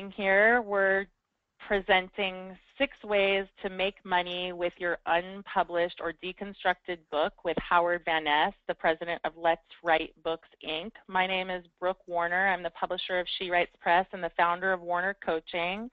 Here we're presenting 6 ways to make money with your unpublished or deconstructed book with Howard VanEs, the president of Let's Write Books, Inc. My name is Brooke Warner. I'm the publisher of She Writes Press and the founder of Warner Coaching.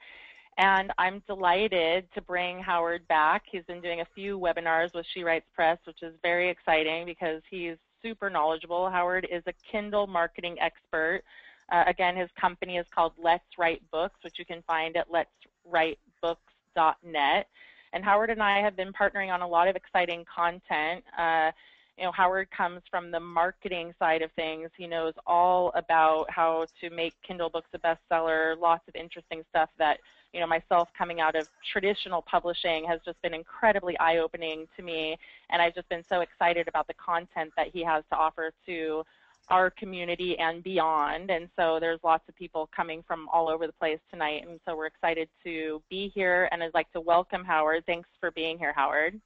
And I'm delighted to bring Howard back. He's been doing a few webinars with She Writes Press, which is very exciting because he's super knowledgeable. Howard is a Kindle marketing expert. Again, his company is called Let's Write Books, which you can find at letswritebooks.net. And Howard and I have been partnering on a lot of exciting content. Howard comes from the marketing side of things. He knows all about how to make Kindle books a bestseller, lots of interesting stuff that, myself coming out of traditional publishing has just been incredibly eye-opening to me. And I've just been so excited about the content that he has to offer to our community and beyond. And so there's lots of people coming from all over the place tonight. And so we're excited to be here. And I'd like to welcome Howard. Thanks for being here, Howard.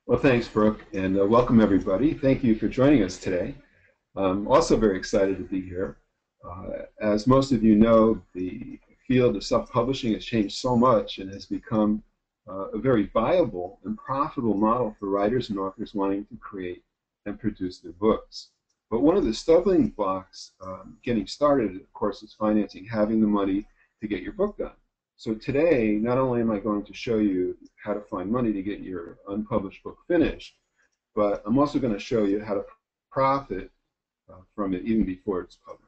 Well, thanks, Brooke, and welcome everybody. Thank you for joining us today. I'm also very excited to be here. As most of you know, the field of self-publishing has changed so much and has become a very viable and profitable model for writers and authors wanting to create and produce their books. But one of the stumbling blocks getting started, of course, is financing, having the money to get your book done. So today, not only am I going to show you how to find money to get your unpublished book finished, but I'm also going to show you how to profit from it even before it's published.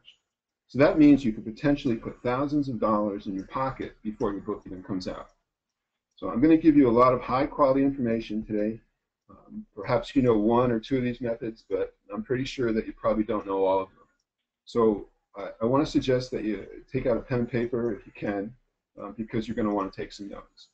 So that means you could potentially put thousands of dollars in your pocket before your book even comes out. So I'm going to give you a lot of high-quality information today. Perhaps you know one or two of these methods, but I'm pretty sure that you probably don't know all of them. So I want to suggest that you take out a pen and paper if you can, because you're going to want to take some notes.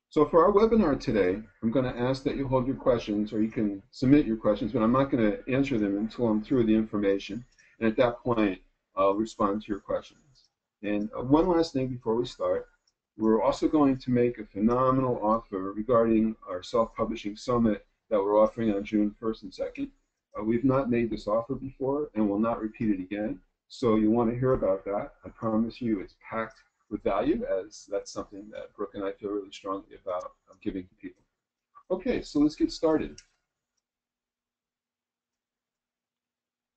So for our webinar today, I'm going to ask that you hold your questions, or you can submit your questions, but I'm not going to answer them until I'm through the information. And at that point, I'll respond to your questions. And one last thing before we start. We're also going to make a phenomenal offer regarding our self-publishing summit that we're offering on June 1st and 2nd. We've not made this offer before and will not repeat it again. So you want to hear about that. I promise you it's packed with value, as that's something that Brooke and I feel really strongly about giving to people. Okay, so let's get started.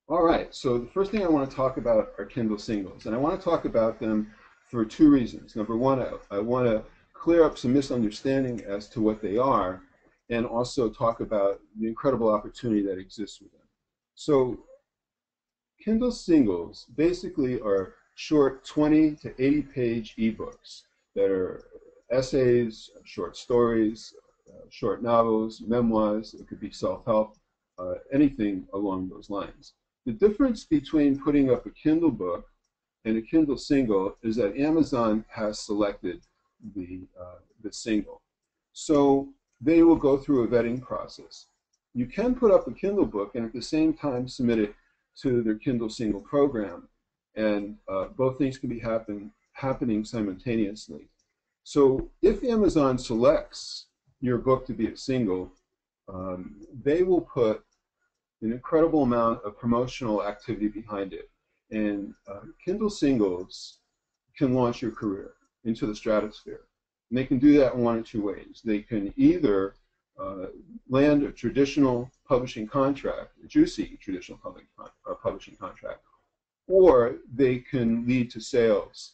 All right, so the first thing I want to talk about are Kindle Singles, and I want to talk about them for two reasons. Number one, I want to clear up some misunderstanding as to what they are, and also talk about the incredible opportunity that exists with them. So Kindle Singles basically are short 20 to 80 page ebooks that are essays, short stories, short novels, memoirs. It could be self-help, anything along those lines. The difference between putting up a Kindle book and a Kindle Single is that Amazon has selected the Single. So they will go through a vetting process. You can put up a Kindle book and at the same time submit it to their Kindle Single program, and both things can be happening simultaneously. So if Amazon selects your book to be a single, they will put an incredible amount of promotional activity behind it. And Kindle Singles can launch your career into the stratosphere. And they can do that in one of two ways. They can either land a traditional publishing contract, a juicy traditional publishing contract, or they can lead to sales,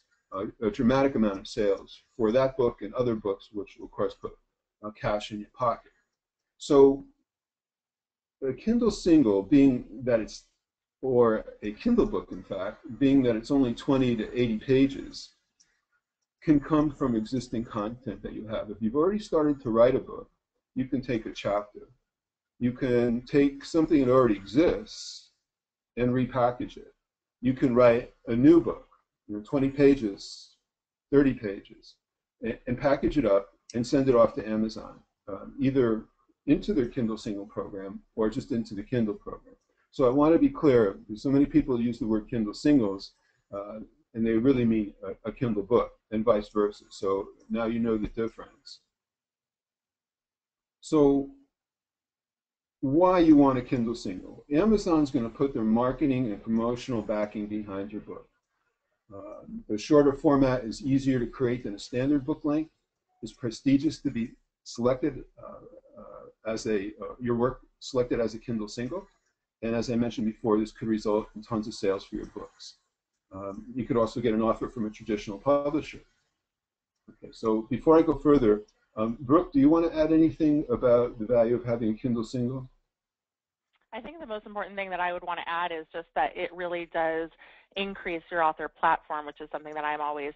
a dramatic amount of sales for that book and other books, which will, of course, put cash in your pocket. So a Kindle Single, being that it's, or a Kindle book, in fact, being that it's only 20 to 80 pages, can come from existing content that you have. If you've already started to write a book, you can take a chapter. You can take something that already exists and repackage it. You can write a new book, 20 pages, 30 pages, and package it up and send it off to Amazon, either into their Kindle Single program or just into the Kindle program. So I want to be clear, because so many people use the word Kindle Singles, and they really mean a Kindle book, and vice versa. So now you know the difference. So why you want a Kindle Single? Amazon's going to put their marketing and promotional backing behind your book. The shorter format is easier to create than a standard book length. It's prestigious to be selected your work selected as a Kindle Single. And as I mentioned before, this could result in tons of sales for your books. You could also get an offer from a traditional publisher. Okay, so before I go further, Brooke, do you want to add anything about the value of having a Kindle Single? I think the most important thing that I would want to add is just that it really does increase your author platform, which is something that I'm always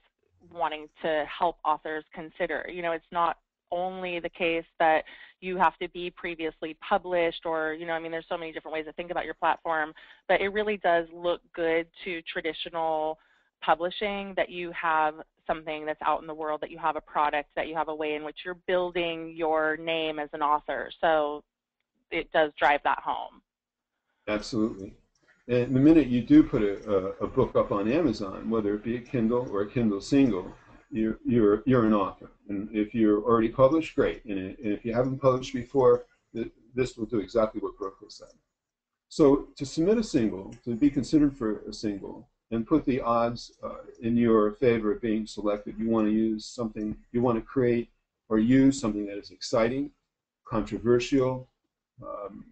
wanting to help authors consider. You know, it's not only the case that you have to be previously published or, you know, I mean, there's so many different ways to think about your platform, but it really does look good to traditional publishing that you have something that's out in the world, that you have a product, that you have a way in which you're building your name as an author. So it does drive that home. Absolutely. And the minute you do put a book up on Amazon, whether it be a Kindle or a Kindle Single, you're an author. And if you're already published, great. And if you haven't published before, this will do exactly what Brooke was saying. So to submit a single, to be considered for a single, and put the odds in your favor of being selected, you want to use something, you want to create or use something that is exciting, controversial, um,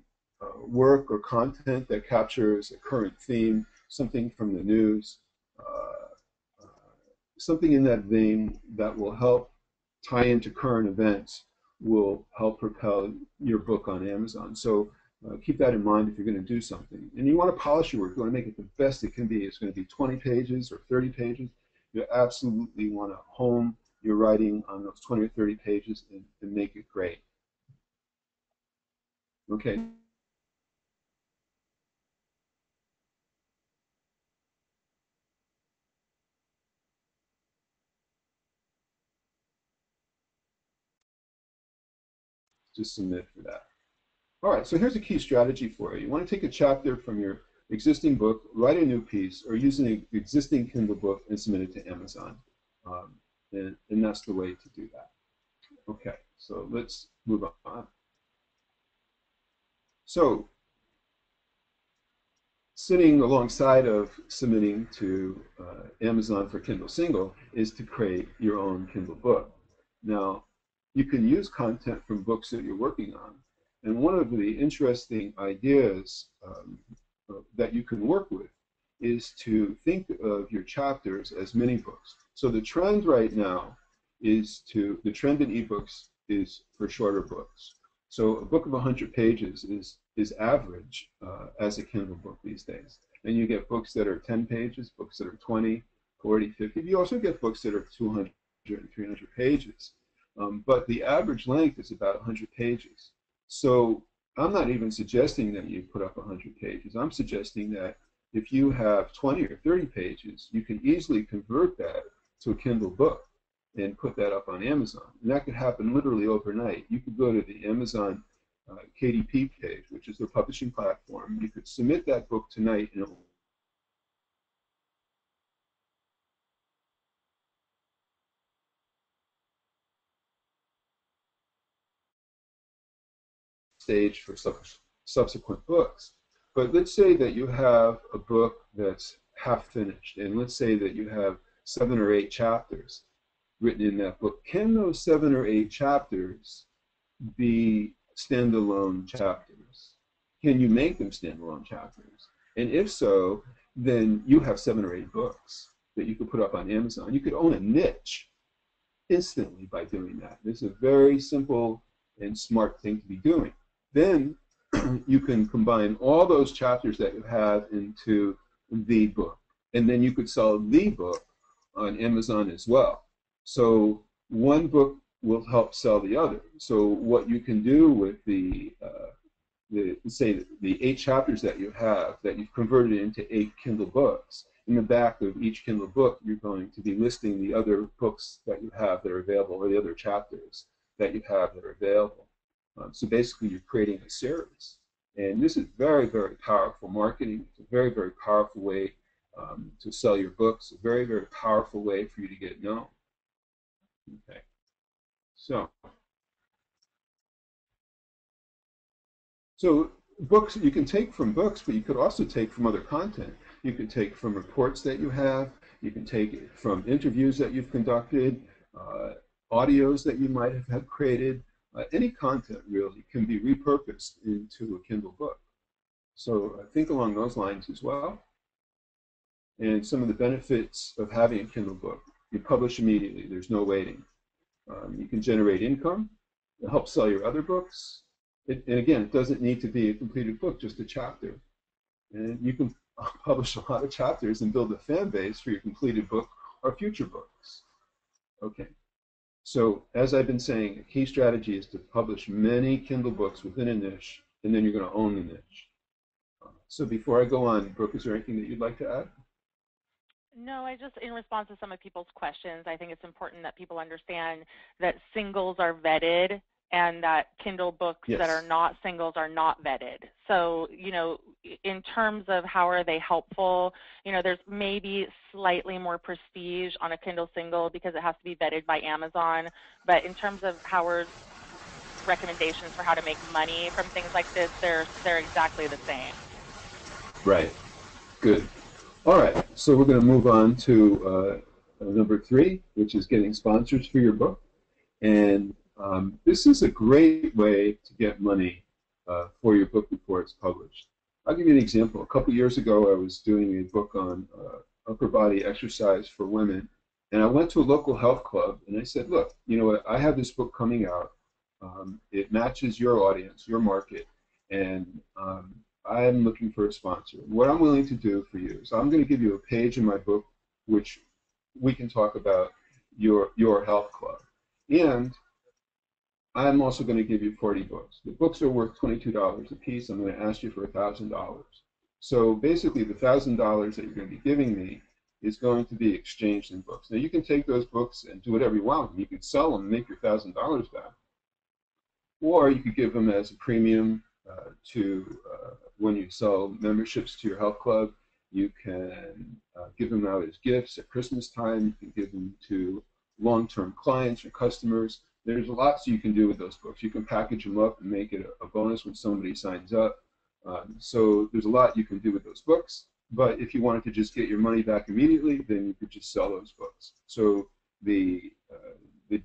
work or content that captures a current theme, something from the news, something in that vein that will help tie into current events will help propel your book on Amazon. So keep that in mind if you're going to do something. And you want to polish your work. You want to make it the best it can be. It's going to be 20 pages or 30 pages. You absolutely want to hone your writing on those 20 or 30 pages and make it great. Okay. Just submit for that. All right, so here's a key strategy for you. You want to take a chapter from your existing book, write a new piece, or use an existing Kindle book and submit it to Amazon. And that's the way to do that. Okay, so let's move on. So sitting alongside of submitting to Amazon for Kindle Single is to create your own Kindle book. Now, you can use content from books that you're working on. And one of the interesting ideas that you can work with is to think of your chapters as mini books. So the trend right now is the trend in ebooks is for shorter books. So a book of 100 pages is average as a Kindle book these days. And you get books that are 10 pages, books that are 20, 40, 50. You also get books that are 200 and 300 pages. But the average length is about 100 pages. So I'm not even suggesting that you put up 100 pages. I'm suggesting that if you have 20 or 30 pages, you can easily convert that to a Kindle book and put that up on Amazon. And that could happen literally overnight. You could go to the Amazon KDP page, which is their publishing platform. You could submit that book tonight and it will stage for subsequent books. But let's say that you have a book that's half finished, and let's say that you have 7 or 8 chapters written in that book. Can those 7 or 8 chapters be standalone chapters? Can you make them standalone chapters? And if so, then you have 7 or 8 books that you could put up on Amazon. You could own a niche instantly by doing that. It's a very simple and smart thing to be doing. Then you can combine all those chapters that you have into the book. And then you could sell the book on Amazon as well. So one book will help sell the other. So what you can do with say the 8 chapters that you have that you've converted into 8 Kindle books, in the back of each Kindle book you're going to be listing the other books that you have that are available, or the other chapters that you have that are available. So basically you're creating a series. And this is very, very powerful marketing. It's a very, very powerful way to sell your books, a very, very powerful way for you to get known. Okay. So books, you can take from books, but you could also take from other content. You could take from reports that you have. You can take it from interviews that you've conducted, audios that you might have created. Any content really can be repurposed into a Kindle book. So think along those lines as well. And some of the benefits of having a Kindle book: you publish immediately. There's no waiting. You can generate income. It helps sell your other books. And again, it doesn't need to be a completed book, just a chapter. And you can publish a lot of chapters and build a fan base for your completed book or future books. Okay. So as I've been saying, a key strategy is to publish many Kindle books within a niche, and then you're going to own the niche. So before I go on, Brooke, is there anything that you'd like to add? No, I just, in response to some of people's questions, I think it's important that people understand that singles are vetted and that Kindle books that are not singles are not vetted. So, you know, in terms of how are they helpful, you know, there's maybe slightly more prestige on a Kindle Single because it has to be vetted by Amazon. But in terms of Howard's recommendations for how to make money from things like this, they're exactly the same. Right. Good. All right. So we're going to move on to number 3, which is getting sponsors for your book. And this is a great way to get money for your book before it's published. I'll give you an example. A couple years ago, I was doing a book on upper body exercise for women, and I went to a local health club, and I said, look, you know what, I have this book coming out. It matches your audience, your market, and I'm looking for a sponsor. What I'm willing to do for you is I'm going to give you a page in my book which we can talk about your health club. And I'm also going to give you 40 books. The books are worth $22 a piece. I'm going to ask you for $1,000. So basically, the $1,000 that you're going to be giving me is going to be exchanged in books. Now, you can take those books and do whatever you want. You can sell them and make your $1,000 back. Or you could give them as a premium to when you sell memberships to your health club. You can give them out as gifts at Christmas time. You can give them to long-term clients or customers. There's lots you can do with those books. You can package them up and make it a bonus when somebody signs up. So there's a lot you can do with those books. But if you wanted to just get your money back immediately, then you could just sell those books. So the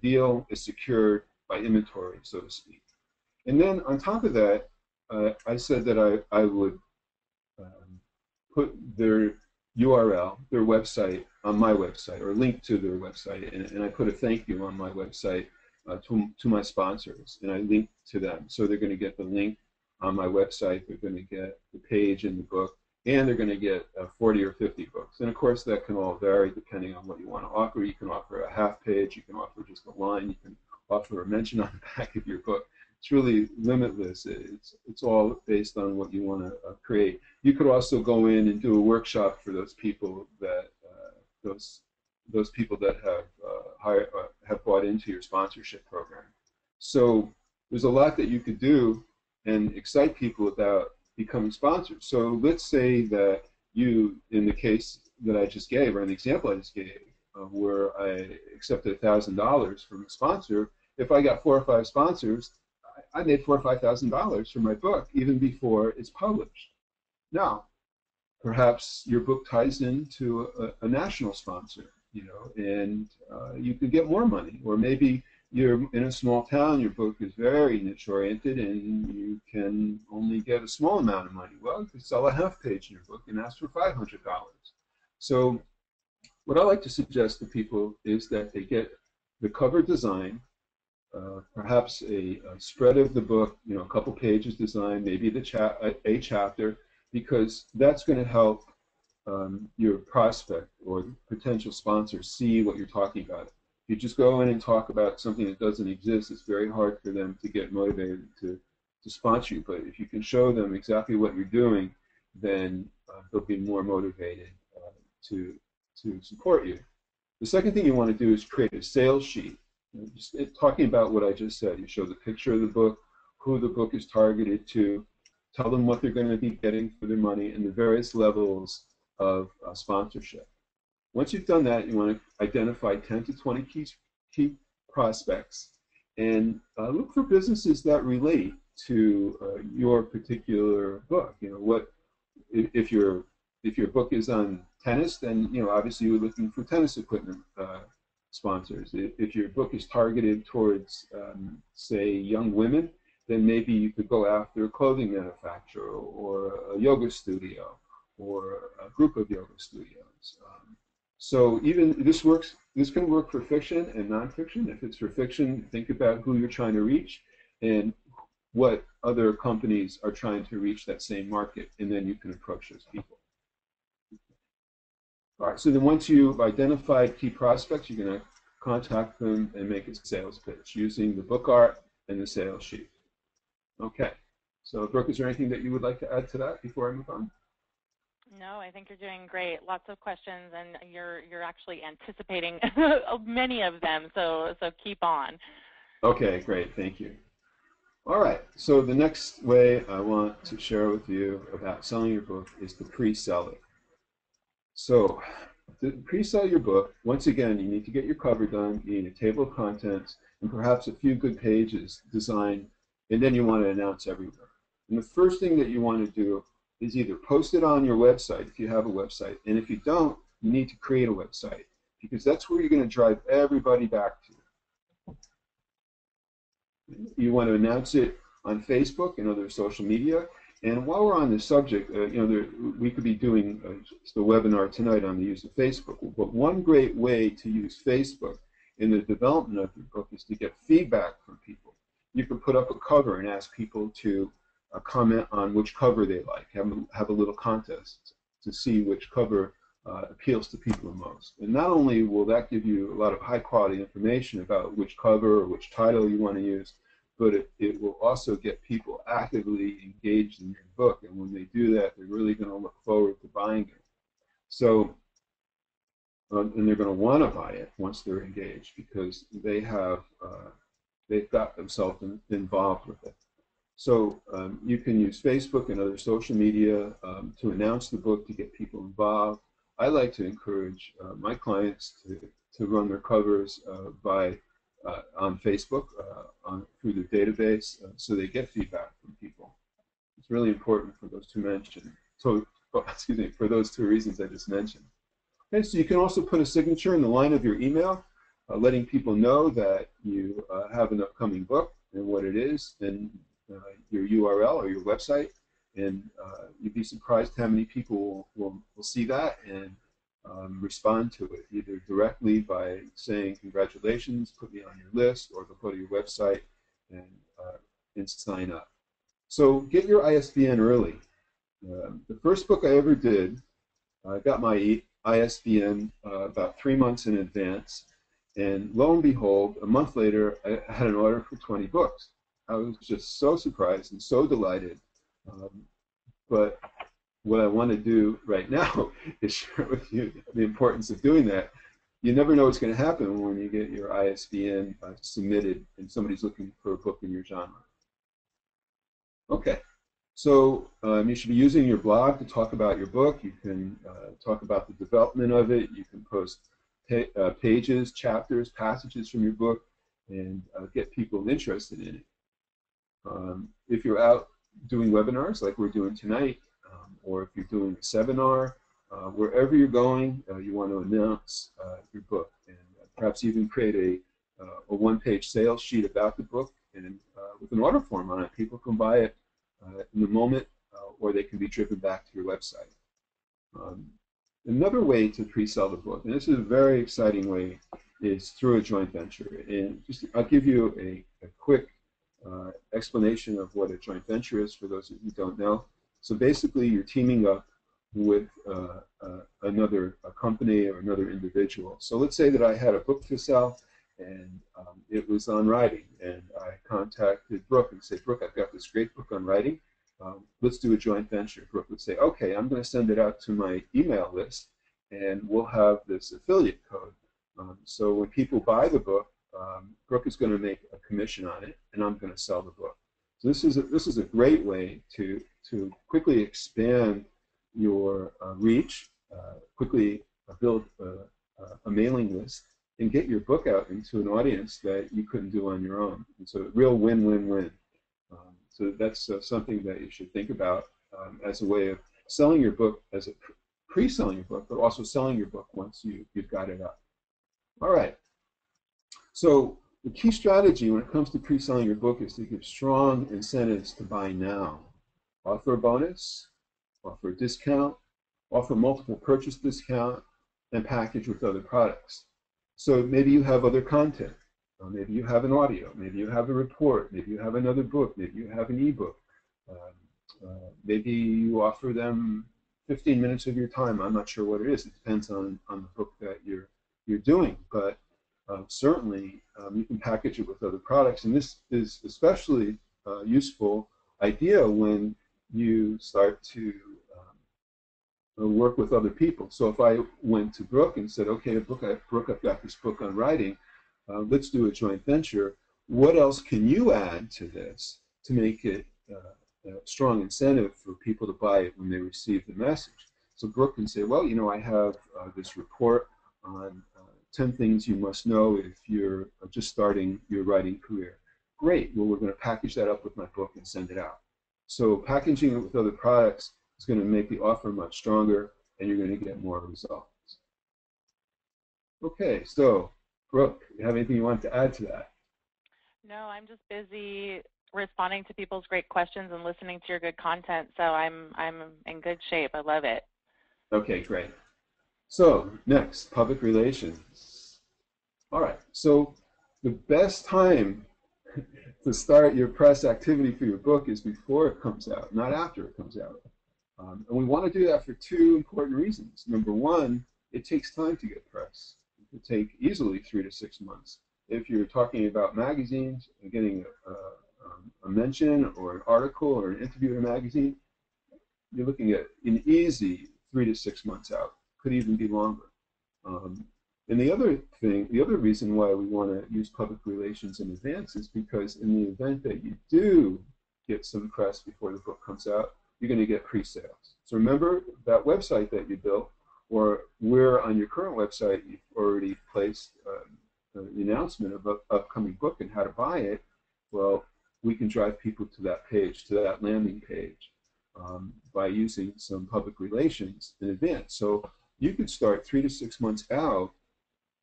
deal is secured by inventory, so to speak. And then on top of that, I said that I would put their URL, their website, on my website, or link to their website, and I put a thank you on my website to my sponsors, and I link to them. So they're going to get the link on my website, they're going to get the page in the book, and they're going to get 40 or 50 books. And of course, that can all vary depending on what you want to offer. You can offer a half page, you can offer just a line, you can offer a mention on the back of your book. It's really limitless. It's all based on what you want to create. You could also go in and do a workshop for those people that those people that have bought into your sponsorship program. So there's a lot that you could do and excite people about becoming sponsors. So let's say that you, in the case that I just gave, or in the example I just gave, where I accepted $1,000 from a sponsor, if I got 4 or 5 sponsors, I made $4,000 or $5,000 for my book even before it's published. Now, perhaps your book ties into a national sponsor, you know, and you could get more money. Or maybe you're in a small town, your book is very niche-oriented, and you can only get a small amount of money. Well, you could sell a half page in your book and ask for $500. So what I like to suggest to people is that they get the cover design, perhaps a spread of the book, you know, a couple pages design, maybe a chapter, because that's going to help your prospect or potential sponsor see what you're talking about. If you just go in and talk about something that doesn't exist, it's very hard for them to get motivated to sponsor you. But if you can show them exactly what you're doing, then they'll be more motivated to support you. The second thing you want to do is create a sales sheet. Just talking about what I just said. You show the picture of the book, who the book is targeted to, tell them what they're going to be getting for their money, and the various levels of sponsorship. Once you've done that, you want to identify 10 to 20 key prospects and look for businesses that relate to your particular book. You know, what if your book is on tennis, then obviously you're looking for tennis equipment sponsors. If your book is targeted towards, say, young women, then maybe you could go after a clothing manufacturer or a yoga studio or a group of yoga studios. So even this can work for fiction and nonfiction. If it's for fiction, think about who you're trying to reach and what other companies are trying to reach that same market, and then you can approach those people. All right, so then once you've identified key prospects, you're going to contact them and make a sales pitch using the book art and the sales sheet. Okay, so Brooke, is there anything that you would like to add to that before I move on? No, I think you're doing great. Lots of questions, and you're actually anticipating many of them. So keep on. Okay, great. Thank you. All right. So the next way I want to share with you about selling your book is to pre-sell it. So to pre-sell your book, once again, you need to get your cover done. You need a table of contents and perhaps a few good pages designed, and then you want to announce everywhere. And the first thing that you want to do is either post it on your website if you have a website, and if you don't, you need to create a website because that's where you're going to drive everybody back to. You want to announce it on Facebook and other social media. And while we're on this subject, we could be doing a webinar tonight on the use of Facebook. But one great way to use Facebook in the development of your book is to get feedback from people. You can put up a cover and ask people to comment on which cover they like. Have a little contest to see which cover appeals to people the most. And not only will that give you a lot of high quality information about which cover or which title you want to use, but it will also get people actively engaged in your book. And when they do that, they're really going to look forward to buying it. So, and they're going to want to buy it once they're engaged because they've got themselves involved with it. So you can use Facebook and other social media to announce the book to get people involved. I like to encourage my clients to run their covers on Facebook through the database so they get feedback from people. It's really important for those two mentioned. So, excuse me, for those two reasons I just mentioned. Okay, so you can also put a signature in the line of your email, letting people know that you have an upcoming book and what it is, and your URL or your website, and you'd be surprised how many people will see that and respond to it, either directly by saying congratulations, put me on your list, or they'll go to your website and sign up. So get your ISBN early. The first book I ever did, I got my ISBN about 3 months in advance, and lo and behold, a month later, I had an order for 20 books. I was just so surprised and so delighted. But what I want to do right now is share with you the importance of doing that. You never know what's going to happen when you get your ISBN submitted and somebody's looking for a book in your genre. Okay, so you should be using your blog to talk about your book. You can talk about the development of it. You can post pages, chapters, passages from your book, and get people interested in it. If you're out doing webinars like we're doing tonight, or if you're doing a seminar, wherever you're going, you want to announce your book, and perhaps even create a one-page sales sheet about the book, and with an order form on it. People can buy it in the moment, or they can be driven back to your website. Another way to pre-sell the book, and this is a very exciting way, is through a joint venture. And I'll give you a quick explanation of what a joint venture is for those of you who don't know. So basically, you're teaming up with another company or another individual. So let's say that I had a book to sell, and it was on writing, and I contacted Brooke and said, Brooke, I've got this great book on writing. Let's do a joint venture. Brooke would say, okay, I'm going to send it out to my email list, and we'll have this affiliate code. So when people buy the book, Brooke is going to make a commission on it, and I'm going to sell the book. So this is a great way to quickly expand your reach, quickly build a mailing list, and get your book out into an audience that you couldn't do on your own. And so, real win-win-win. So that's something that you should think about as a way of selling your book as a pre-selling your book, but also selling your book once you've got it up. All right. So the key strategy when it comes to pre-selling your book is to give strong incentives to buy now. Offer a bonus, offer a discount, offer multiple purchase discount, and package with other products. So maybe you have other content. Maybe you have an audio. Maybe you have a report. Maybe you have another book. Maybe you have an ebook. Maybe you offer them 15 minutes of your time. I'm not sure what it is. It depends on the book that you're doing. But certainly you can package it with other products. And this is especially useful idea when you start to work with other people. So if I went to Brooke and said, okay, Brooke, I've got this book on writing. Let's do a joint venture. What else can you add to this to make it a strong incentive for people to buy it when they receive the message? So Brooke can say, well, you know, I have this report on 10 things you must know if you're just starting your writing career. Great. Well, we're going to package that up with my book and send it out. So packaging it with other products is going to make the offer much stronger, and you're going to get more results. Okay, so Brooke, you have anything you want to add to that? No, I'm just busy responding to people's great questions and listening to your good content, so I'm in good shape. I love it. Okay, great. So next, public relations. All right, so the best time to start your press activity for your book is before it comes out, not after it comes out. And we want to do that for two important reasons. Number one, it takes time to get press. It could take easily 3 to 6 months. If you're talking about magazines and getting a mention or an article or an interview in a magazine, you're looking at an easy 3 to 6 months out. Could even be longer. And the other reason why we want to use public relations in advance is because in the event that you do get some press before the book comes out, you're going to get pre-sales. So remember that website that you built, or where on your current website you've already placed the announcement of an upcoming book and how to buy it. Well, we can drive people to that page, to that landing page, by using some public relations in advance. So you could start 3 to 6 months out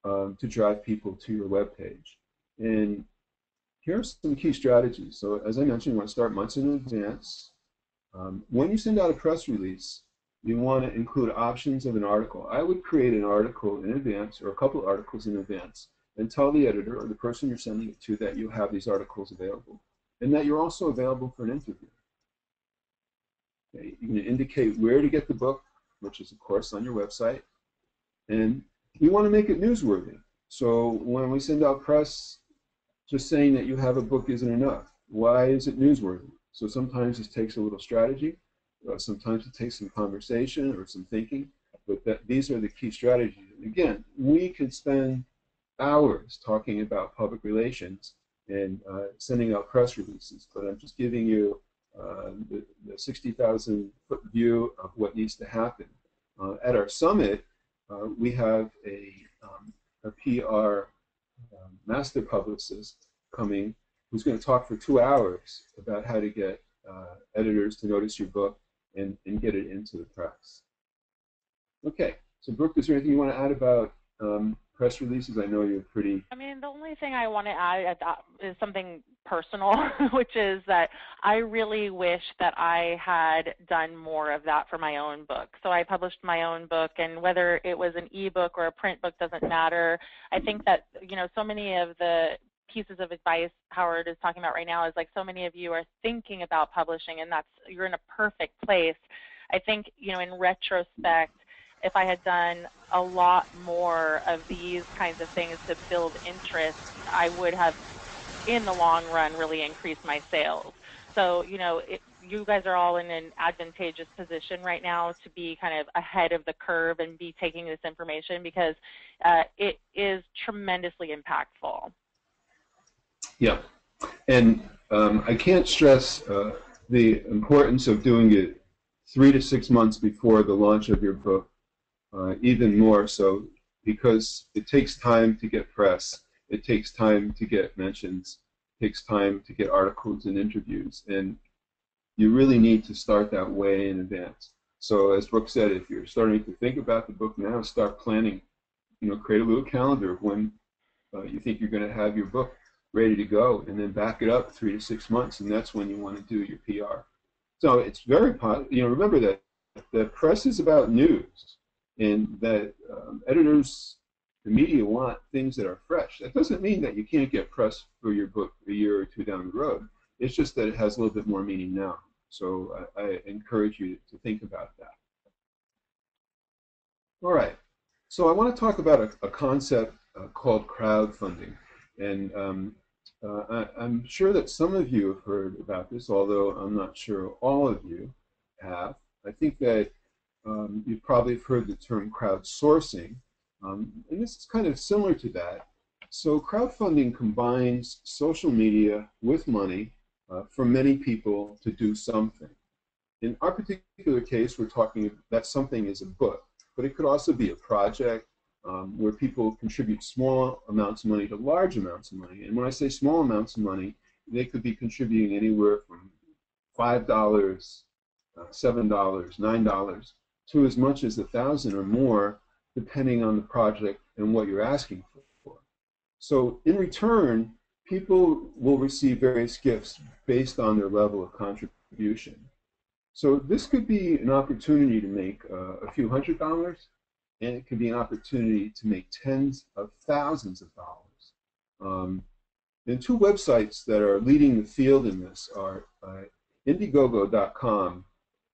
to drive people to your web page. And here's some key strategies. So as I mentioned, you want to start months in advance. When you send out a press release, you want to include options of an article. I would create an article in advance, or a couple of articles in advance, and tell the editor or the person you're sending it to that you have these articles available, and that you're also available for an interview. Okay, you can indicate where to get the book, which is, of course, on your website, and we want to make it newsworthy. So when we send out press, just saying that you have a book isn't enough. Why is it newsworthy? So sometimes it takes a little strategy, sometimes it takes some conversation or some thinking, but these are the key strategies. And again, we could spend hours talking about public relations and sending out press releases, but I'm just giving you the 60,000-foot view of what needs to happen. At our summit, we have a PR master publicist coming who's going to talk for 2 hours about how to get editors to notice your book and get it into the press. Okay, so Brooke, is there anything you want to add about press releases? I know you're pretty... I mean, the only thing I want to add is something personal, which is that I really wish that I had done more of that for my own book. So I published my own book, and whether it was an ebook or a print book doesn't matter. I think that, you know, so many of the pieces of advice Howard is talking about right now is like so many of you are thinking about publishing, and you're in a perfect place. I think, you know, in retrospect, if I had done a lot more of these kinds of things to build interest, I would have, in the long run, really increased my sales. So, you know, you guys are all in an advantageous position right now to be kind of ahead of the curve and be taking this information, because it is tremendously impactful. Yeah, and I can't stress the importance of doing it 3 to 6 months before the launch of your book, even more so, because it takes time to get press, it takes time to get mentions, it takes time to get articles and interviews, and you really need to start that way in advance. So as Brooke said, if you're starting to think about the book now, start planning. Create a little calendar of when you think you're going to have your book ready to go, and then back it up 3 to 6 months, and that's when you want to do your PR. So it's very, remember that the press is about news, and that editors, the media want things that are fresh. That doesn't mean that you can't get press for your book a year or two down the road. It's just that it has a little bit more meaning now. So I encourage you to think about that. All right. So I want to talk about a concept called crowdfunding. And I'm sure that some of you have heard about this, although I'm not sure all of you have. I think that you probably have heard the term crowdsourcing, and this is kind of similar to that. So crowdfunding combines social media with money for many people to do something. In our particular case, we're talking that something is a book, but it could also be a project where people contribute small amounts of money to large amounts of money. And when I say small amounts of money, they could be contributing anywhere from $5, $7, $9 to as much as 1,000 or more, depending on the project and what you're asking for. So in return, people will receive various gifts based on their level of contribution. So this could be an opportunity to make a few $100s, and it could be an opportunity to make tens of thousands of dollars. And two websites that are leading the field in this are Indiegogo.com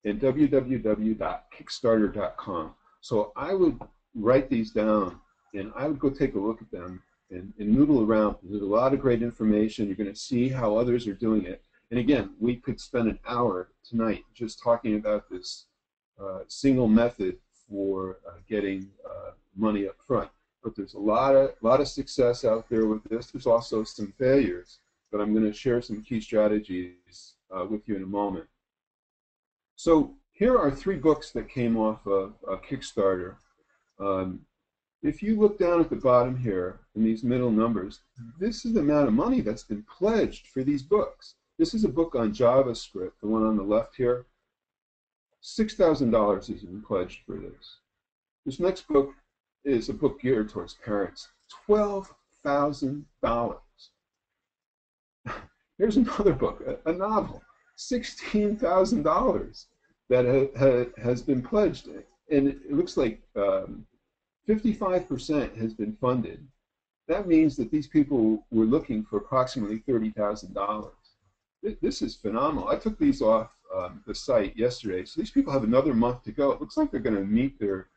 and www.kickstarter.com. So I would write these down, and I would go take a look at them and noodle around. There's a lot of great information. You're going to see how others are doing it. And again, we could spend an hour tonight just talking about this single method for getting money up front. But there's a lot of success out there with this. There's also some failures, but I'm going to share some key strategies with you in a moment. So here are 3 books that came off of Kickstarter. If you look down at the bottom here in these middle numbers, this is the amount of money that's been pledged for these books. This is a book on JavaScript, the one on the left here. $6,000 has been pledged for this. This next book is a book geared towards parents. $12,000. Here's another book, a novel, $16,000 that has been pledged, and it looks like 55% has been funded. That means that these people were looking for approximately $30,000. This is phenomenal. I took these off the site yesterday, so these people have another month to go. It looks like they're going to meet their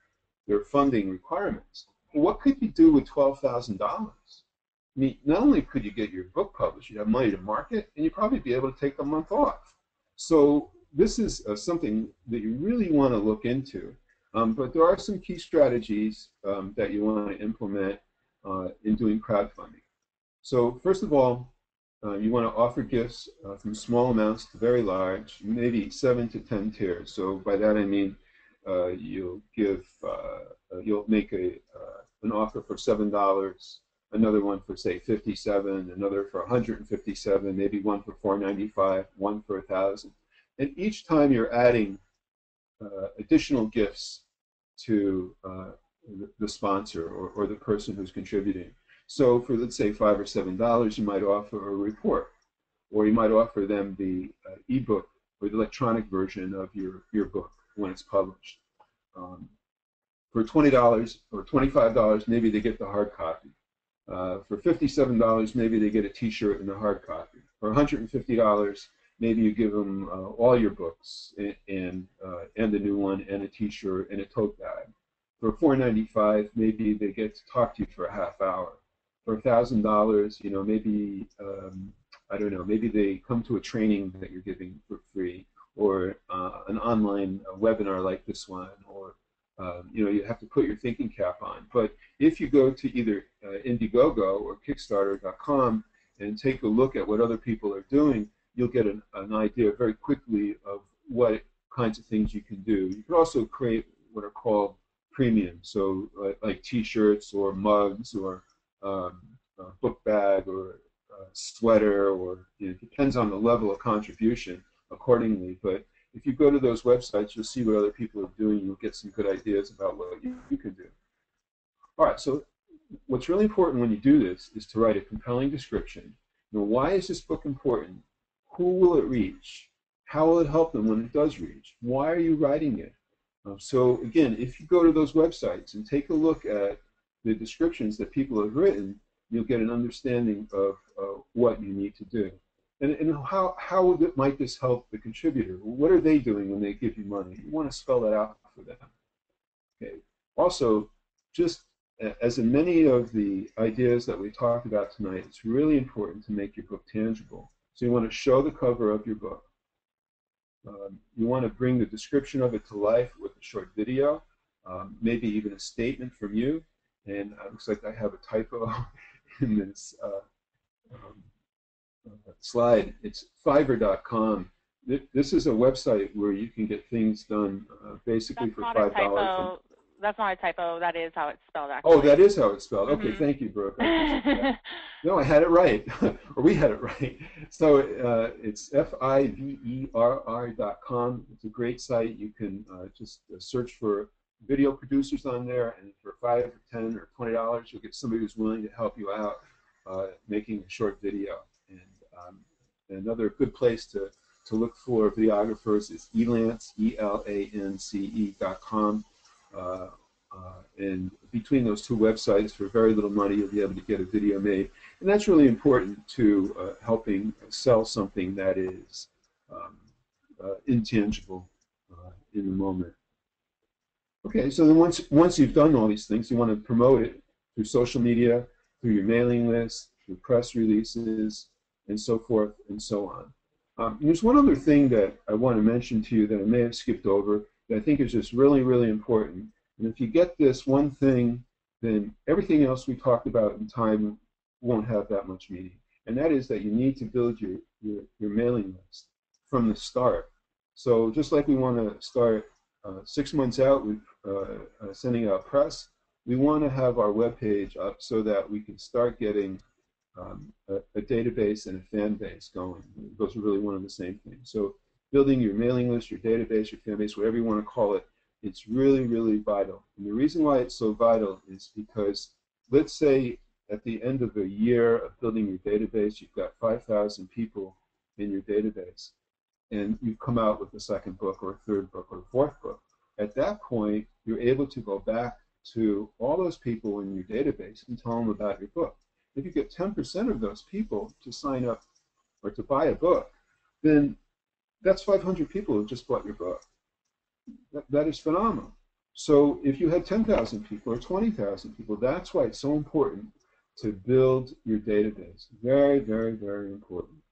funding requirements. What could you do with $12,000? I mean, not only could you get your book published, you'd have money to market, and you'd probably be able to take a month off. So this is something that you really want to look into. But there are some key strategies that you want to implement in doing crowdfunding. So first of all, you want to offer gifts from small amounts to very large, maybe 7 to 10 tiers. So by that I mean you'll make an offer for $7, another one for say $57, another for $157, maybe one for $495, one for $1,000. And each time you're adding additional gifts to the sponsor or the person who's contributing. So for, let's say, $5 or $7, you might offer a report, or you might offer them the ebook or the electronic version of your book when it's published. For $20 or $25, maybe they get the hard copy. For $57, maybe they get a T-shirt and a hard copy. For $150, maybe you give them all your books and the new one and a T-shirt and a tote bag. For $495, maybe they get to talk to you for a half hour. For $1,000, maybe I don't know, maybe they come to a training that you're giving for free, or an online webinar like this one, or you have to put your thinking cap on. But if you go to either Indiegogo or Kickstarter.com and take a look at what other people are doing, you'll get an idea very quickly of what kinds of things you can do. You can also create what are called premiums, so like T-shirts or mugs or a book bag or a sweater, or it depends on the level of contribution accordingly. But if you go to those websites, you'll see what other people are doing. You'll get some good ideas about what you can do. All right, so what's really important when you do this is to write a compelling description. Now, why is this book important? Who will it reach? How will it help them when it does reach? Why are you writing it? So again, if you go to those websites and take a look at the descriptions that people have written, you'll get an understanding of what you need to do. And how might this help the contributor? What are they doing when they give you money? You want to spell that out for them. Okay. Also, just as in many of the ideas that we talked about tonight, it's really important to make your book tangible. So you want to show the cover of your book. You want to bring the description of it to life with a short video, maybe even a statement from you. And it looks like I have a typo in this slide. It's Fiverr.com. This is a website where you can get things done basically for $5. That's not a typo. That is how it's spelled, actually. Oh, that is how it's spelled. Okay, thank you, Brooke. No, I had it right, or we had it right. So it's Fiverr.com. It's a great site. You can just search for video producers on there, and for $5 or $10 or $20, you'll get somebody who's willing to help you out making a short video. And another good place to look for videographers is Elance, ELANCE.com. And between those two websites, for very little money, you'll be able to get a video made. And that's really important to helping sell something that is intangible in the moment. Okay, so then once you've done all these things, you want to promote it through social media, through your mailing list, through press releases, and so forth and so on. There's one other thing that I want to mention to you that I may have skipped over that I think is just really, really important. And if you get this one thing, then everything else we talked about in time won't have that much meaning. And that is that you need to build your mailing list from the start. So just like we want to start 6 months out with sending out press, we want to have our web page up so that we can start getting a database and a fan base going. Those are really one and the same thing. So building your mailing list, your database, your fan base, whatever you want to call it, it's really, really vital. And the reason why it's so vital is because, let's say at the end of a year of building your database, you've got 5,000 people in your database, and you've come out with a second book or a third book or a fourth book. At that point, you're able to go back to all those people in your database and tell them about your book. If you get 10% of those people to sign up or to buy a book, then that's 500 people who just bought your book. That is phenomenal. So if you had 10,000 people or 20,000 people, that's why it's so important to build your database. Very, very, very important.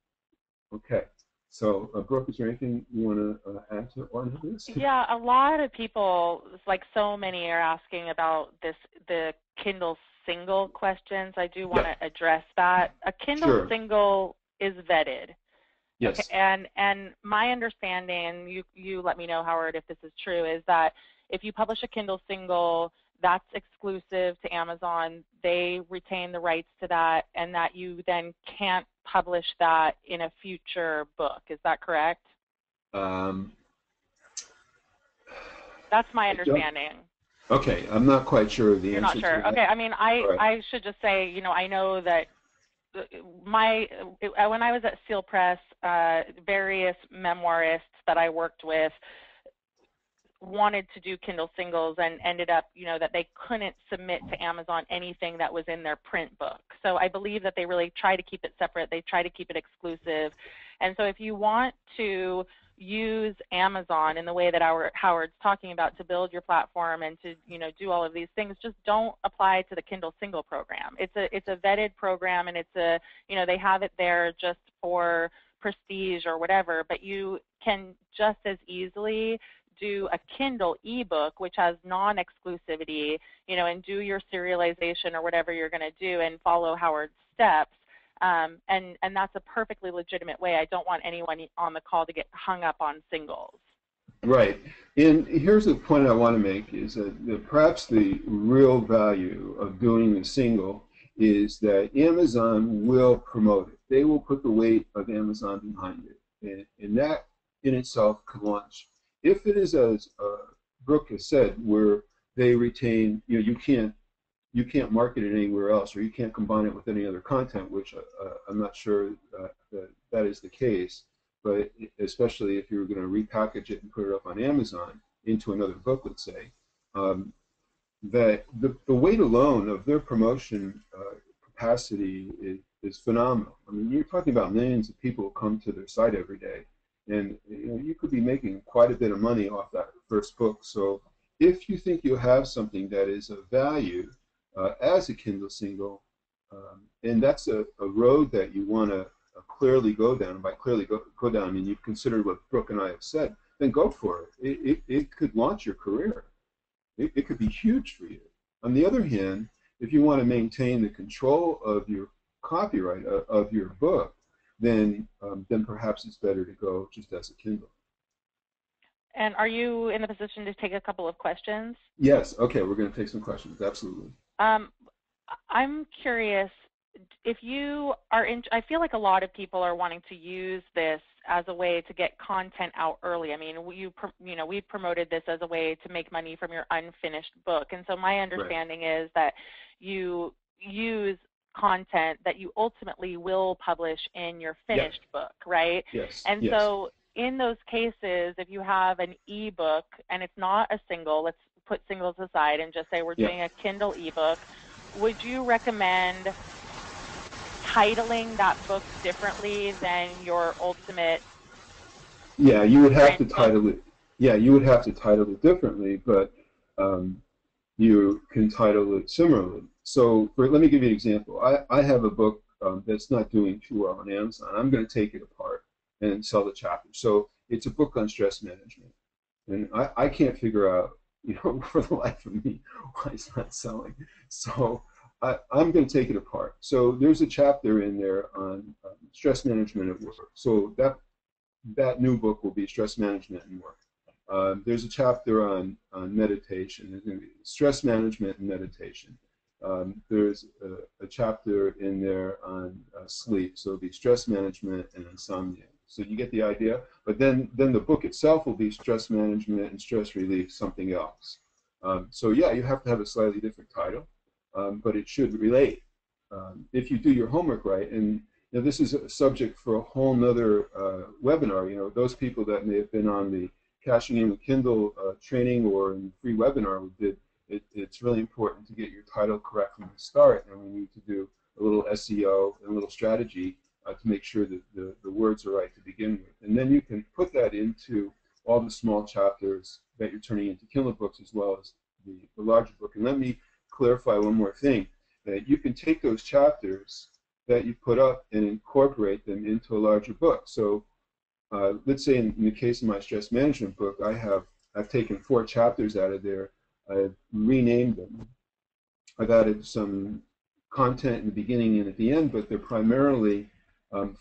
Okay. So, Brooke, is there anything you want to add to this? Yeah, a lot of people, like so many, are asking about the Kindle Single questions. I do want to address that. A Kindle Single is vetted. Yes. Okay, and my understanding, and you let me know, Howard, if this is true, is that if you publish a Kindle Single, that's exclusive to Amazon. They retain the rights to that, and that you then can't publish that in a future book. Is that correct? That's my understanding. Okay, I'm not quite sure of the answer. You're not sure. Okay, I mean, I should just say, you know, I know that when I was at Seal Press, various memoirists that I worked with wanted to do Kindle Singles and ended up, you know, that they couldn't submit to Amazon anything that was in their print book. So I believe that they really try to keep it separate. They try to keep it exclusive. And so if you want to use Amazon in the way that Howard's talking about to build your platform and to, you know, do all of these things, just don't apply to the Kindle Single program. It's a vetted program, and it's a, you know, they have it there just for prestige or whatever, but you can just as easily do a Kindle ebook, which has non-exclusivity, you know, and do your serialization or whatever you're going to do and follow Howard's steps. And that's a perfectly legitimate way. I don't want anyone on the call to get hung up on singles. Right. And here's the point I want to make is that perhaps the real value of doing the single is that Amazon will promote it. They will put the weight of Amazon behind it. And that in itself could launch. If it is, as Brooke has said, where they retain, you can't market it anywhere else, or you can't combine it with any other content, which I'm not sure that is the case. But especially if you're going to repackage it and put it up on Amazon into another book, let's say, um, that the weight alone of their promotion capacity is phenomenal. I mean, you're talking about millions of people who come to their site every day, and you could be making quite a bit of money off that first book. So if you think you have something that is of value as a Kindle single, and that's a road that you want to clearly go down, and by clearly go down, I mean you've considered what Brooke and I have said, then go for it. It could launch your career. It could be huge for you. On the other hand, if you want to maintain the control of your copyright of your book, then perhaps it's better to go just as a Kindle. And are you in the position to take a couple of questions? Yes. Okay. We're going to take some questions. Absolutely. I'm curious if you are in. I feel like a lot of people are wanting to use this as a way to get content out early. I mean, we promoted this as a way to make money from your unfinished book, and so my understanding is that you use content that you ultimately will publish in your finished book, right? Yes. And yes. so in those cases, if you have an ebook and it's not a single, let's put singles aside and just say we're doing a Kindle ebook, would you recommend titling that book differently than your ultimate? Yeah, you would have to title it. Yeah, you would have to title it differently, but um, you can title it similarly. So let me give you an example. I have a book that's not doing too well on Amazon. I'm going to take it apart and sell the chapters. So it's a book on stress management. And I can't figure out, for the life of me, why it's not selling. So I'm going to take it apart. So there's a chapter in there on stress management at work. So that new book will be stress management and work. There's a chapter on meditation. There's going to be stress management and meditation. There's a chapter in there on sleep. So it'll be stress management and insomnia. So you get the idea. But then the book itself will be stress management and stress relief, something else. So yeah, you have to have a slightly different title, but it should relate. If you do your homework right, and this is a subject for a whole nother webinar. Those people that may have been on the Cashing In with Kindle training or in the free webinar we did, it's really important to get your title correct from the start, and we need to do a little SEO and a little strategy to make sure that the words are right to begin with. And then you can put that into all the small chapters that you're turning into Kindle books as well as the larger book. And let me clarify one more thing, that you can take those chapters that you put up and incorporate them into a larger book. So let's say in the case of my stress management book, I've taken 4 chapters out of there. I've renamed them. I've added some content in the beginning and at the end, but they're primarily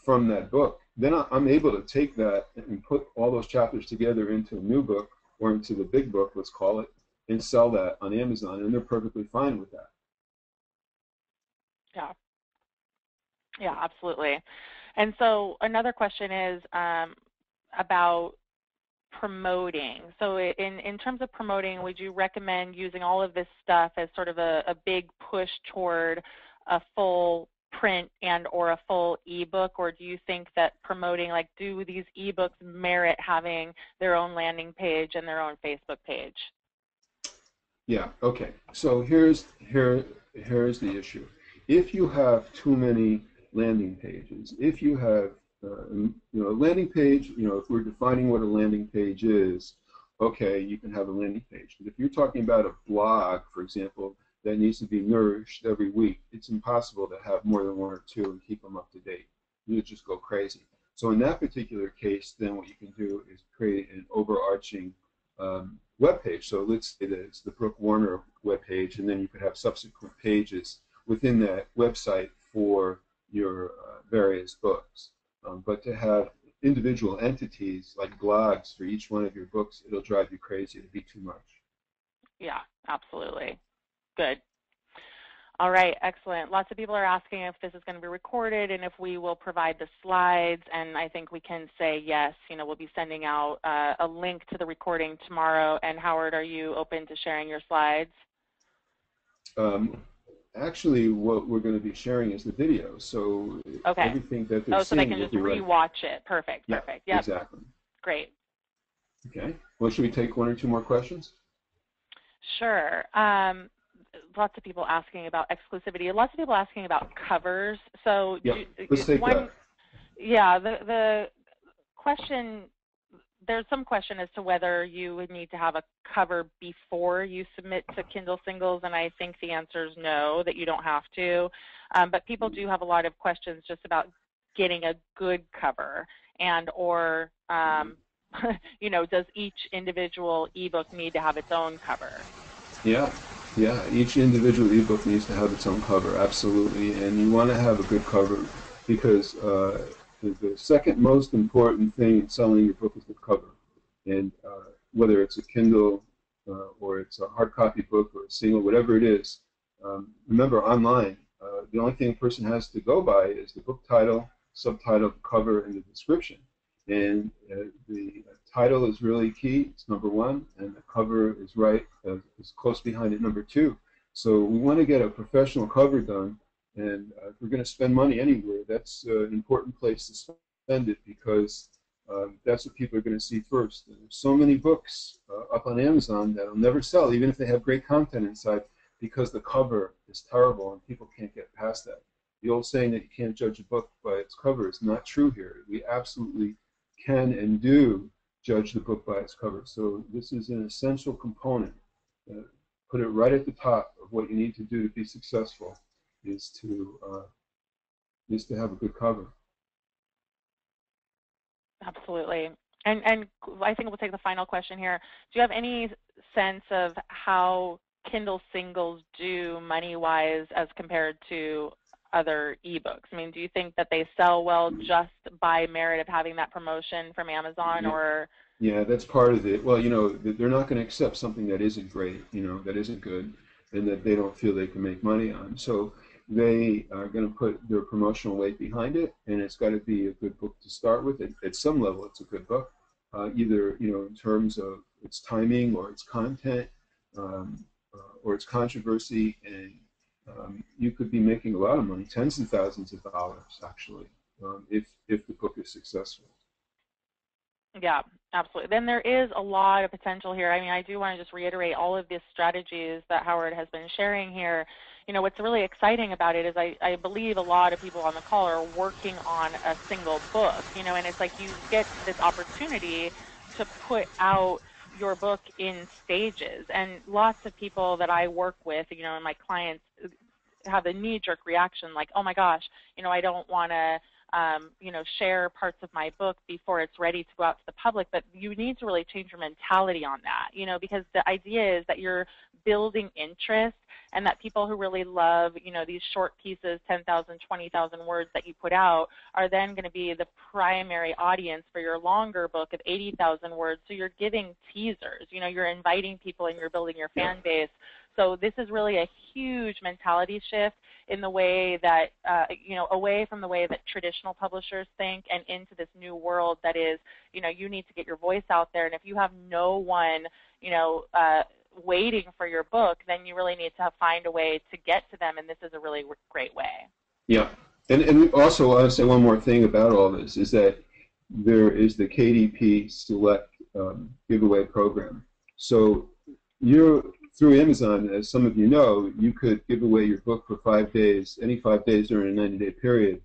from that book. Then I'm able to take that and put all those chapters together into a new book or into the big book, let's call it, and sell that on Amazon, and they're perfectly fine with that. Yeah. Yeah, absolutely. And so another question is about promoting. So in terms of promoting, would you recommend using all of this stuff as sort of a big push toward a full print and or a full ebook, or do you think that promoting, like, do these ebooks merit having their own landing page and their own Facebook page? Yeah, okay. So here's the issue. If you have too many landing pages, if you have a landing page, if we're defining what a landing page is, okay, you can have a landing page. But if you're talking about a blog, for example, that needs to be nourished every week, it's impossible to have more than 1 or 2 and keep them up to date. You just go crazy. So in that particular case, then what you can do is create an overarching web page. So let's say that it's the Brooke Warner web page, and then you could have subsequent pages within that website for your various books. But to have individual entities like blogs for each one of your books, it'll drive you crazy. It'll be too much. Yeah, absolutely. Good. All right, excellent. Lots of people are asking if this is going to be recorded and if we will provide the slides, and I think we can say yes. You know, we'll be sending out a link to the recording tomorrow. And Howard, are you open to sharing your slides? Actually, what we're going to be sharing is the video, so Okay. everything that they're Oh, so they seeing can will just be right. re-watch it. Perfect, Yeah, perfect. Yep, exactly. great. Okay. Well, should we take one or two more questions? Sure. Lots of people asking about exclusivity. Lots of people asking about covers. So Yeah, let's take that. Yeah, the question, there's some question as to whether you would need to have a cover before you submit to Kindle Singles, and I think the answer is no, that you don't have to. But people do have a lot of questions just about getting a good cover, and or you know, does each individual ebook need to have its own cover? Yeah, yeah. Each individual ebook needs to have its own cover, absolutely, and you want to have a good cover because the second most important thing in selling your book is the cover, and whether it's a Kindle or it's a hard copy book or a single, whatever it is. Remember, online, the only thing a person has to go by is the book title, subtitle, cover, and the description. And the title is really key. It's number one, and the cover is right, is close behind it, number two. So we want to get a professional cover done, and if we're going to spend money anywhere, that's an important place to spend it because that's what people are going to see first. And there's so many books up on Amazon that'll never sell, even if they have great content inside, because the cover is terrible and people can't get past that. The old saying that you can't judge a book by its cover is not true here. We absolutely can and do judge the book by its cover. So this is an essential component. Put it right at the top of what you need to do to be successful is to have a good cover. Absolutely. And I think we'll take the final question here. Do you have any sense of how Kindle Singles do money-wise as compared to other ebooks? I mean, do you think that they sell well just by merit of having that promotion from Amazon, Yeah. or? Yeah, that's part of it. Well, you know, they're not going to accept something that isn't great, you know, that isn't good, and that they don't feel they can make money on. So they are going to put their promotional weight behind it, and it's got to be a good book to start with. At some level, it's a good book, either, you know, in terms of its timing or its content or its controversy, and you could be making a lot of money, tens of thousands of dollars, actually, if the book is successful. Yeah, absolutely. Then there is a lot of potential here. I mean, I do want to just reiterate all of these strategies that Howard has been sharing here. You know, what's really exciting about it is I believe a lot of people on the call are working on a single book, you know, and it's like you get this opportunity to put out your book in stages. And lots of people that I work with, you know, and my clients have a knee-jerk reaction like, oh my gosh, you know, I don't want to you know, share parts of my book before it's ready to go out to the public, but you need to really change your mentality on that, you know, because the idea is that you're building interest and that people who really love, you know, these short pieces, 10,000, 20,000 words that you put out are then going to be the primary audience for your longer book of 80,000 words. So you're giving teasers, you know, you're inviting people and you're building your fan base. So this is really a huge mentality shift in the way that, you know, away from the way that traditional publishers think and into this new world that is, you know, you need to get your voice out there. And if you have no one, you know, waiting for your book, then you really need to find a way to get to them. And this is a really great way. Yeah. And also, I want to say one more thing about all this is that there is the KDP Select giveaway program. So you're through Amazon, as some of you know, you could give away your book for 5 days, any 5 days during a 90-day period,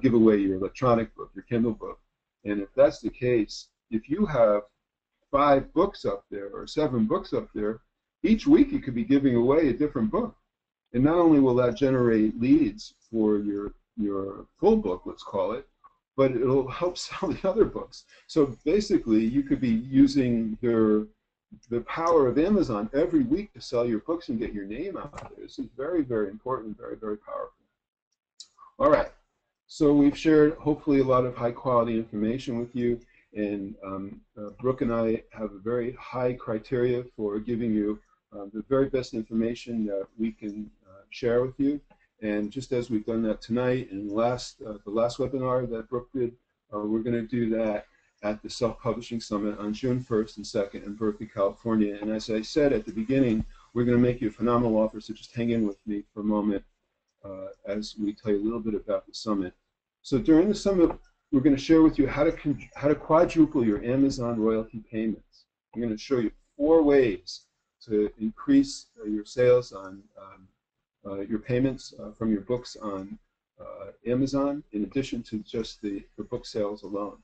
give away your electronic book, your Kindle book. And if that's the case, if you have 5 books up there or 7 books up there, each week you could be giving away a different book. And not only will that generate leads for your full book, let's call it, but it'll help sell the other books. So basically, you could be using the power of Amazon every week to sell your books and get your name out there. This is very, very important, very, very powerful. All right. So we've shared, hopefully, a lot of high-quality information with you. And Brooke and I have a very high criteria for giving you the very best information that we can share with you. And just as we've done that tonight and the last webinar that Brooke did, we're going to do that at the Self-Publishing Summit on June 1st and 2nd in Berkeley, California. And as I said at the beginning, we're going to make you a phenomenal offer, so just hang in with me for a moment as we tell you a little bit about the summit. So during the summit, we're going to share with you how to quadruple your Amazon royalty payments. I'm going to show you 4 ways to increase your sales on your payments from your books on Amazon, in addition to just the book sales alone.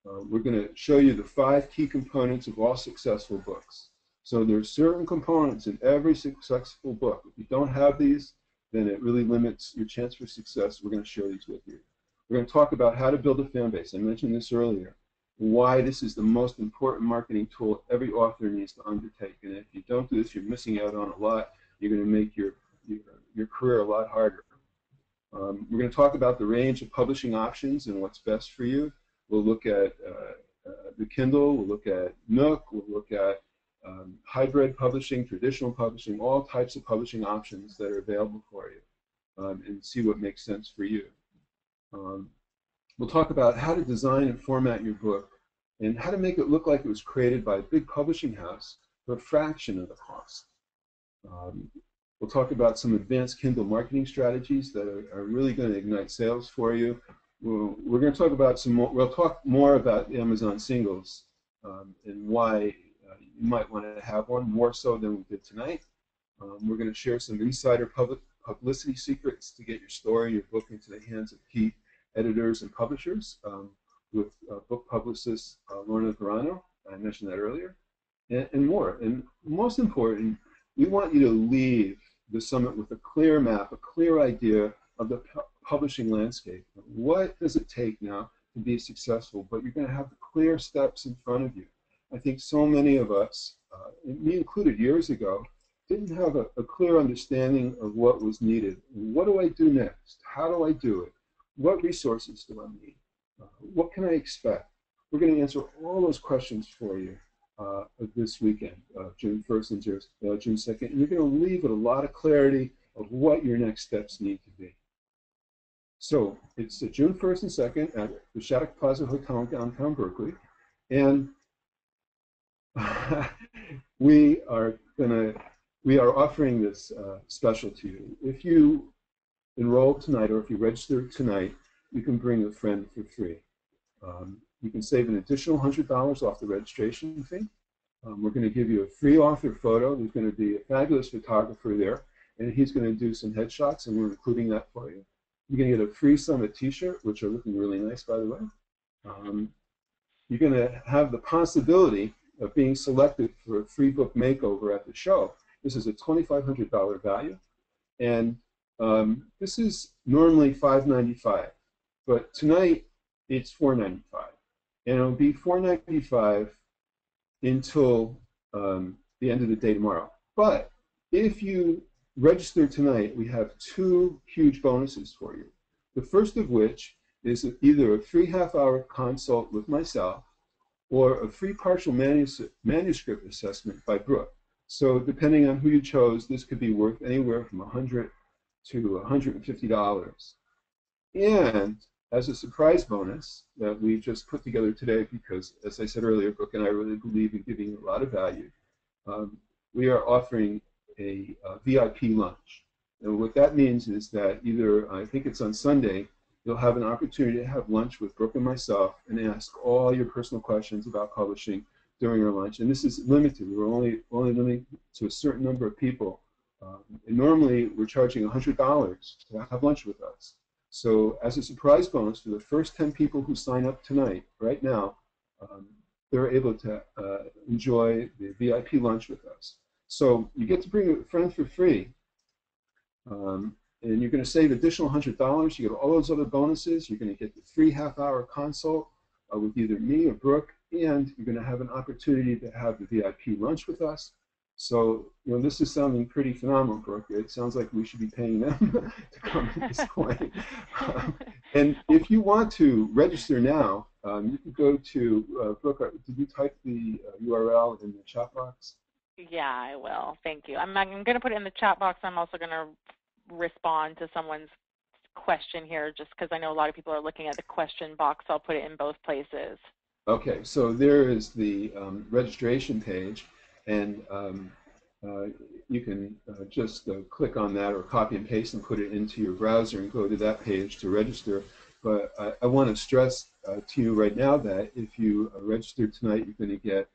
We're going to show you the 5 key components of all successful books. So there's certain components in every successful book. If you don't have these, then it really limits your chance for success. We're going to share these with you. We're going to talk about how to build a fan base. I mentioned this earlier. Why this is the most important marketing tool every author needs to undertake. And if you don't do this, you're missing out on a lot. You're going to make your career a lot harder. We're going to talk about the range of publishing options and what's best for you. We'll look at the Kindle, we'll look at Nook, we'll look at hybrid publishing, traditional publishing, all types of publishing options that are available for you, and see what makes sense for you. We'll talk about how to design and format your book and how to make it look like it was created by a big publishing house for a fraction of the cost. We'll talk about some advanced Kindle marketing strategies that are really going to ignite sales for you. We're going to talk about some more. We'll talk more about Amazon singles and why you might want to have one, more so than we did tonight. We're going to share some insider publicity secrets to get your story, your book into the hands of key editors and publishers with book publicist Lorna Garano. I mentioned that earlier, and more. And most important, we want you to leave the summit with a clear map, a clear idea of the publishing landscape. What does it take now to be successful? But you're going to have the clear steps in front of you. I think so many of us, me included years ago, didn't have a clear understanding of what was needed. What do I do next? How do I do it? What resources do I need? What can I expect? We're going to answer all those questions for you this weekend, June 1st and June 2nd, and you're going to leave with a lot of clarity of what your next steps need to be. So it's June 1st and 2nd at the Shattuck Plaza Hotel in downtown Berkeley, and we are offering this special to you. If you enroll tonight, or if you register tonight, you can bring a friend for free. You can save an additional $100 off the registration fee. We're going to give you a free author photo. There's going to be a fabulous photographer there, and he's going to do some headshots, and we're including that for you. You're going to get a free Summit t-shirt, which are looking really nice, by the way. You're going to have the possibility of being selected for a free book makeover at the show. This is a $2,500 value, and this is normally $595, but tonight it's $495, and it'll be $495 until the end of the day tomorrow. But if you register tonight, we have 2 huge bonuses for you. The first of which is either a free half-hour consult with myself or a free partial manuscript assessment by Brooke. So depending on who you chose, this could be worth anywhere from $100 to $150. And as a surprise bonus that we just put together today, because as I said earlier, Brooke and I really believe in giving a lot of value, we are offering a VIP lunch. And what that means is that either, I think it's on Sunday, you'll have an opportunity to have lunch with Brooke and myself and ask all your personal questions about publishing during our lunch. And this is limited. We're only limited to a certain number of people. And normally, we're charging $100 to have lunch with us. So as a surprise bonus for the first 10 people who sign up tonight, right now, they're able to enjoy the VIP lunch with us. So you get to bring a friend for free. And you're going to save additional $100. You get all those other bonuses. You're going to get the free half-hour consult with either me or Brooke, and you're going to have an opportunity to have the VIP lunch with us. So, you know, this is sounding pretty phenomenal, Brooke. It sounds like we should be paying them to come at this point. And if you want to register now, you can go to, Brooke, did you type the URL in the chat box? Yeah, I will. Thank you. I'm going to put it in the chat box. I'm also going to respond to someone's question here, just because I know a lot of people are looking at the question box. I'll put it in both places. Okay, so there is the registration page, and uh, you can just click on that or copy and paste and put it into your browser and go to that page to register. But I want to stress to you right now that if you register tonight, you're going to get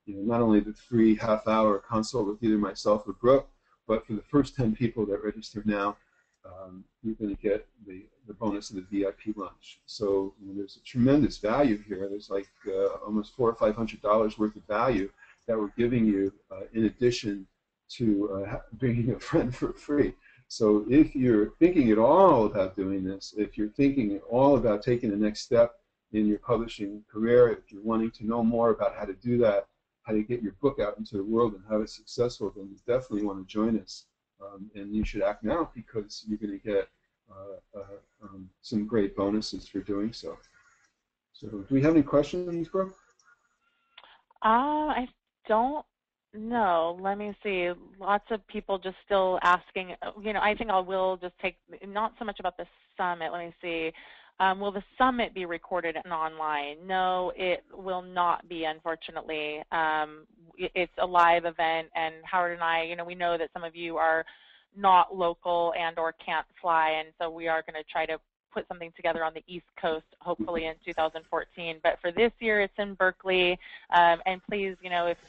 not only the free half-hour consult with either myself or Brooke, but for the first 10 people that register now, you're going to get the bonus of the VIP lunch. So there's a tremendous value here. There's like almost $400 or $500 worth of value that we're giving you in addition to bringing a friend for free. So if you're thinking at all about doing this, if you're thinking at all about taking the next step in your publishing career, if you're wanting to know more about how to do that, how to get your book out into the world and how it's successful, then you definitely want to join us. And you should act now because you're going to get some great bonuses for doing so. So do we have any questions, Brooke? I don't know. Let me see. Lots of people just still asking. I think I will just take, not so much about the summit. Let me see. Will the summit be recorded and online? No, it will not be, unfortunately. It's a live event, and Howard and I, we know that some of you are not local and or can't fly, and so we are going to try to put something together on the East Coast, hopefully in 2014. But for this year, it's in Berkeley. And please,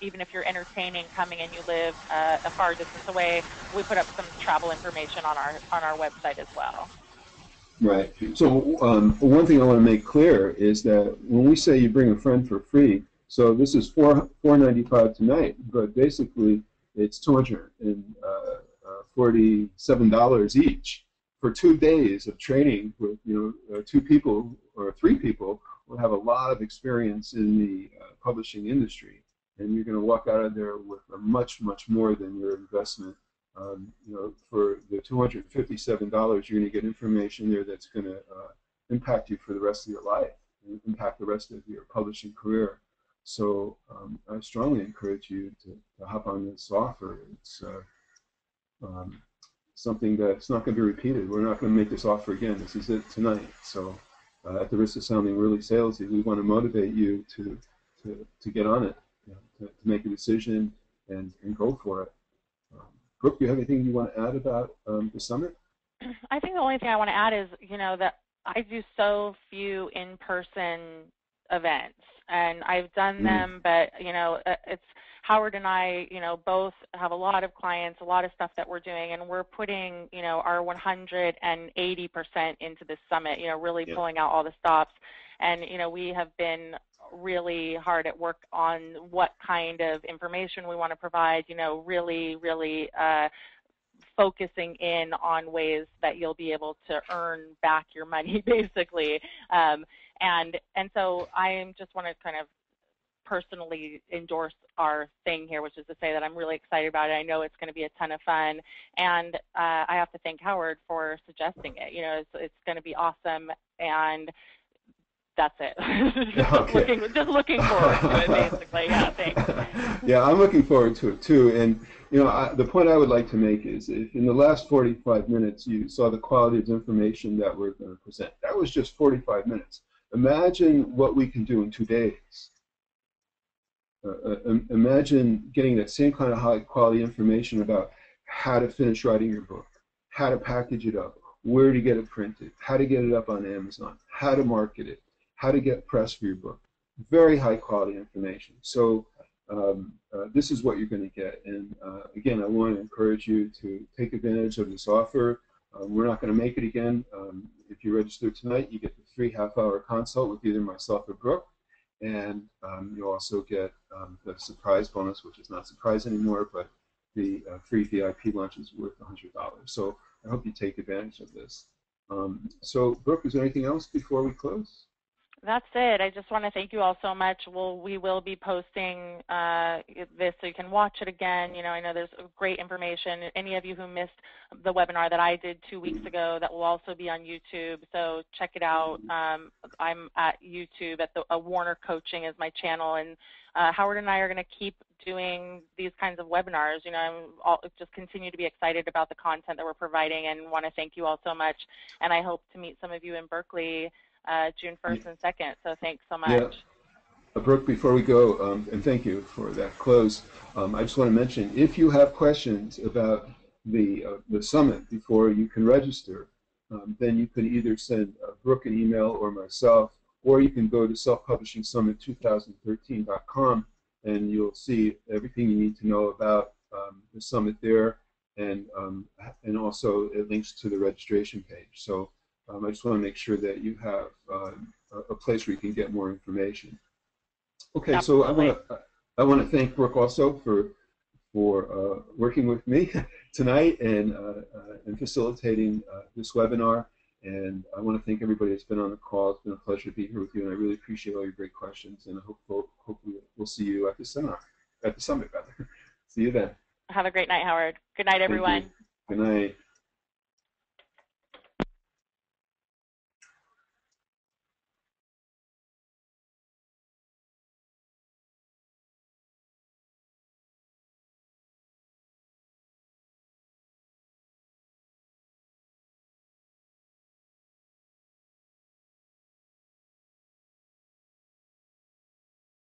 even if you're entertaining coming and you live a far distance away, we put up some travel information on our website as well. Right. So one thing I want to make clear is that when we say you bring a friend for free, so this is $495 tonight, but basically it's $247 each for 2 days of training with 2 people or 3 people who have a lot of experience in the publishing industry, and you're going to walk out of there with a much more than your investment. For the $257, you're going to get information there that's going to impact you for the rest of your life, and impact the rest of your publishing career. So I strongly encourage you to hop on this offer. It's something that's not going to be repeated. We're not going to make this offer again. This is it tonight. So at the risk of sounding really salesy, we want to motivate you to get on it, to make a decision and go for it. Brooke, do you have anything you want to add about the summit? I think the only thing I want to add is, that I do so few in-person events, and I've done them, but, it's Howard and I, both have a lot of clients, a lot of stuff that we're doing, and we're putting, our 180% into this summit, really pulling out all the stops. And, we have been really hard at work on what kind of information we want to provide, really focusing in on ways that you'll be able to earn back your money, basically. And so I just want to kind of personally endorse our thing here, which is to say that I'm really excited about it. I know it's going to be a ton of fun, and I have to thank Howard for suggesting it. It's going to be awesome, and that's it. just looking forward to it, basically. Yeah, thanks. Yeah, I'm looking forward to it too. And the point I would like to make is, if in the last 45 minutes you saw the quality of the information that we're going to present, that was just 45 minutes. Imagine what we can do in 2 days. Imagine getting that same kind of high quality information about how to finish writing your book, how to package it up, where to get it printed, how to get it up on Amazon, how to market it, how to get press for your book. Very high quality information. So this is what you're going to get. And again, I want to encourage you to take advantage of this offer. We're not going to make it again. If you register tonight, you get the free half-hour consult with either myself or Brooke. And you also get the surprise bonus, which is not a surprise anymore, but the free VIP lunch is worth $100. So I hope you take advantage of this. So Brooke, is there anything else before we close? That's it. I just want to thank you all so much. We will be posting this so you can watch it again. I know there's great information. Any of you who missed the webinar that I did 2 weeks ago, that will also be on YouTube. So check it out. I'm at YouTube at Warner Coaching is my channel, and Howard and I are going to keep doing these kinds of webinars. Just continue to be excited about the content that we're providing, and want to thank you all so much. And I hope to meet some of you in Berkeley June 1st and 2nd. So thanks so much. Yeah. Brooke, before we go, and thank you for that close, I just want to mention, if you have questions about the summit before you can register, then you can either send Brooke an email or myself, or you can go to selfpublishingsummit2013.com and you'll see everything you need to know about the summit there, and also it links to the registration page. So I just want to make sure that you have a place where you can get more information. Okay, Absolutely. so I want to thank Brooke also for working with me tonight and facilitating this webinar. And I want to thank everybody that's been on the call. It's been a pleasure to be here with you, and I really appreciate all your great questions. And I hopefully we'll see you at the seminar, at the summit rather. See you then. Have a great night, Howard. Good night, Thank you. everyone. Good night.